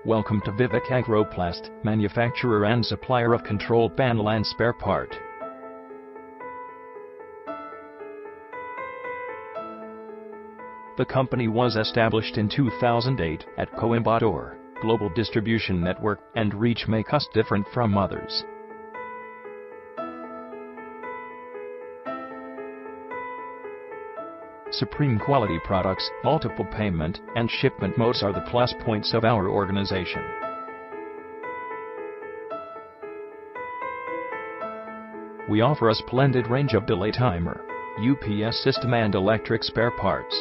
Welcome to Vivek Agro Plast, manufacturer and supplier of control panel and spare part. The company was established in 2008 at Coimbatore. Global distribution network and reach make us different from others. Supreme quality products, multiple payment and shipment modes are the plus points of our organization. We offer a splendid range of delay timer, UPS system and electric spare parts.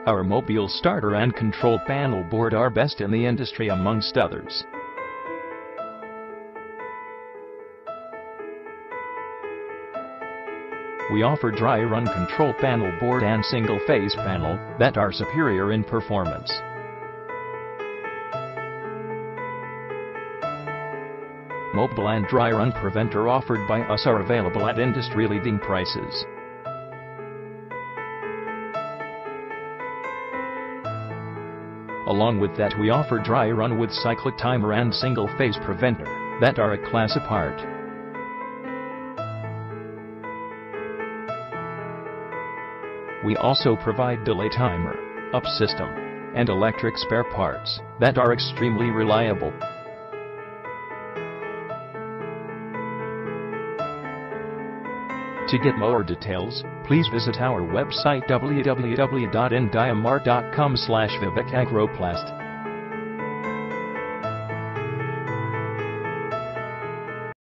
Our mobile starter and control panel board are best in the industry amongst others. We offer dry run control panel board and single phase panel that are superior in performance. Mobile and dry run preventer offered by us are available at industry leading prices. Along with that, we offer dry run with cyclic timer and single phase preventer that are a class apart. We also provide delay timer, up system, and electric spare parts that are extremely reliable. To get more details, please visit our website www.indiamart.com/vivekagro-plast.